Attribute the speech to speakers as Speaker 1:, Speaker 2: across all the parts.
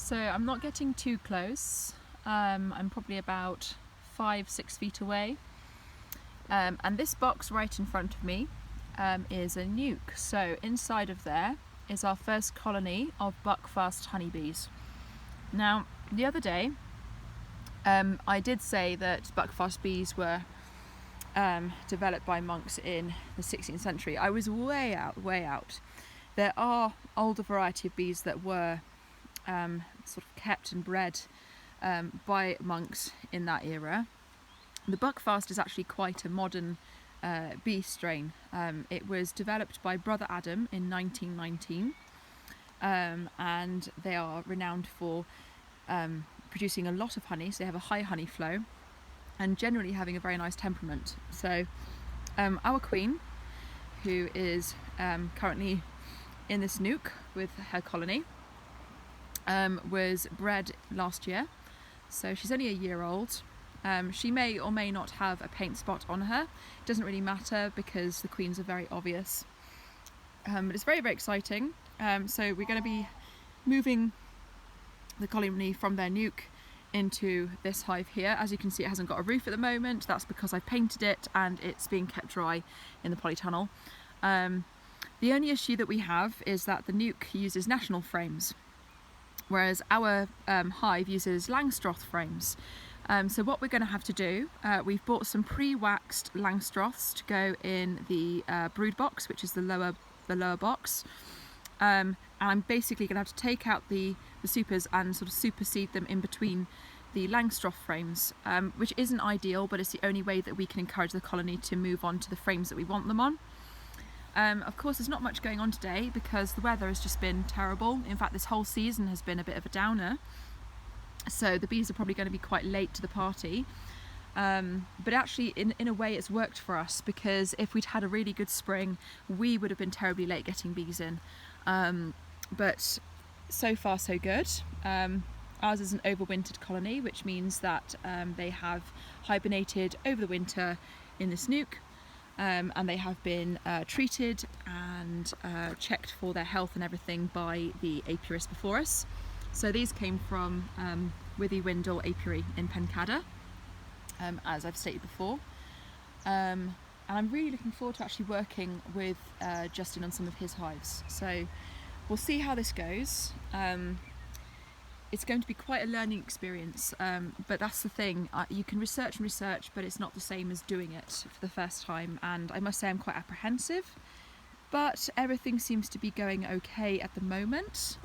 Speaker 1: So I'm not getting too close. I'm probably about 5-6 feet away. And this box right in front of me is a nuke. So inside of there is our first colony of Buckfast honeybees. Now, the other day, I did say that Buckfast bees were developed by monks in the 16th century. I was way out. There are older variety of bees that were sort of kept and bred by monks in that era. The Buckfast is actually quite a modern bee strain. It was developed by Brother Adam in 1919, and they are renowned for producing a lot of honey, so they have a high honey flow and generally having a very nice temperament. So our queen, who is currently in this nuke with her colony, was bred last year, so she's only a year old. She may or may not have a paint spot on her. It doesn't really matter because the queens are very obvious. But it's very, very exciting. So we're going to be moving the colony from their nuke into this hive here. As you can see, it hasn't got a roof at the moment. That's because I've painted it and it's being kept dry in the polytunnel. The only issue that we have is that the nuke uses national frames, whereas our hive uses Langstroth frames. So what we're going to have to do, we've bought some pre-waxed Langstroths to go in the brood box, which is the lower box. And I'm basically going to have to take out the supers and sort of supersede them in between the Langstroth frames, which isn't ideal, but it's the only way that we can encourage the colony to move on to the frames that we want them on. Of course, there's not much going on today because the weather has just been terrible. In fact, this whole season has been a bit of a downer. So the bees are probably going to be quite late to the party. But actually, in a way, it's worked for us, because if we'd had a really good spring, we would have been terribly late getting bees in. But so far, so good. Ours is an overwintered colony, which means that they have hibernated over the winter in this nuke. And they have been treated and checked for their health and everything by the apiarist before us. So these came from Withy-Windle Apiary in Pencada, as I've stated before. And I'm really looking forward to actually working with Justin on some of his hives. So we'll see how this goes. It's going to be quite a learning experience, but that's the thing. You can research, but it's not the same as doing it for the first time. And I must say I'm quite apprehensive, but everything seems to be going okay at the moment.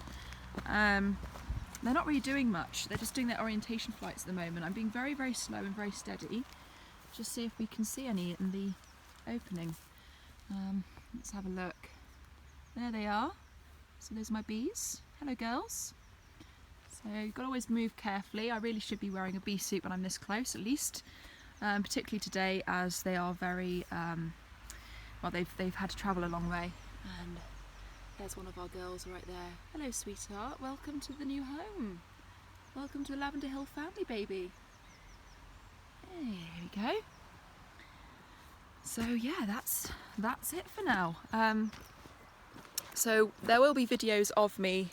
Speaker 1: They're not really doing much. They're just doing their orientation flights at the moment. I'm being very, very slow and very steady. Just see if we can see any in the opening. Let's have a look. There they are. So those are my bees. Hello, girls. So you've got to always move carefully. I really should be wearing a bee suit when I'm this close, at least. Particularly today, as they are very, well, they've had to travel a long way. And there's one of our girls right there. Hello, sweetheart. Welcome to the new home. Welcome to the Lavender Hill family, baby. Hey, here we go. So yeah, that's it for now. So there will be videos of me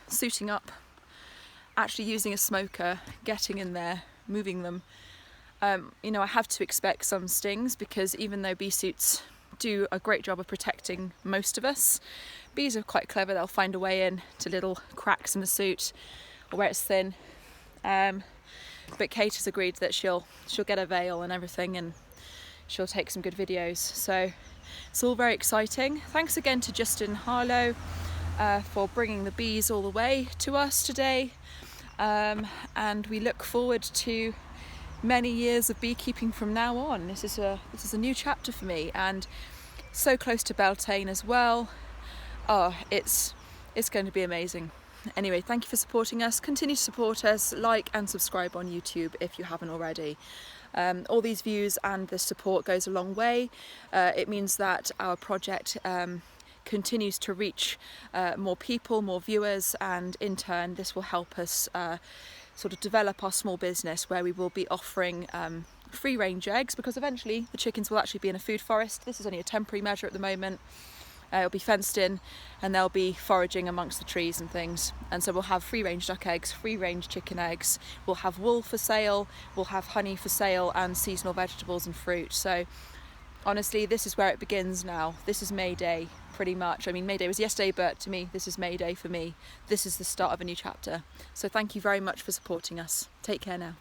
Speaker 1: suiting up, actually using a smoker, getting in there, moving them. You know, I have to expect some stings, because even though bee suits do a great job of protecting most of us, bees are quite clever. They'll find a way in to little cracks in the suit or where it's thin. But Kate has agreed that she'll get a veil and everything, and she'll take some good videos. So it's all very exciting. Thanks again to Justin Harlow for bringing the bees all the way to us today, and we look forward to many years of beekeeping from now on. This is a new chapter for me, and so close to Beltane as well. Oh, it's going to be amazing. Anyway, thank you for supporting us. Continue to support us, like and subscribe on YouTube if you haven't already. All these views and the support goes a long way. It means that our project continues to reach more people, more viewers, and in turn this will help us sort of develop our small business, where we will be offering free range eggs, because eventually the chickens will actually be in a food forest. This is only a temporary measure at the moment, It'll be fenced in, and they'll be foraging amongst the trees and things. And so we'll have free-range duck eggs, free-range chicken eggs, we'll have wool for sale, we'll have honey for sale, and seasonal vegetables and fruit. So honestly, this is where it begins now. This is May Day, pretty much. I mean, May Day was yesterday, but to me, this is May Day for me. This is the start of a new chapter. So thank you very much for supporting us. Take care now.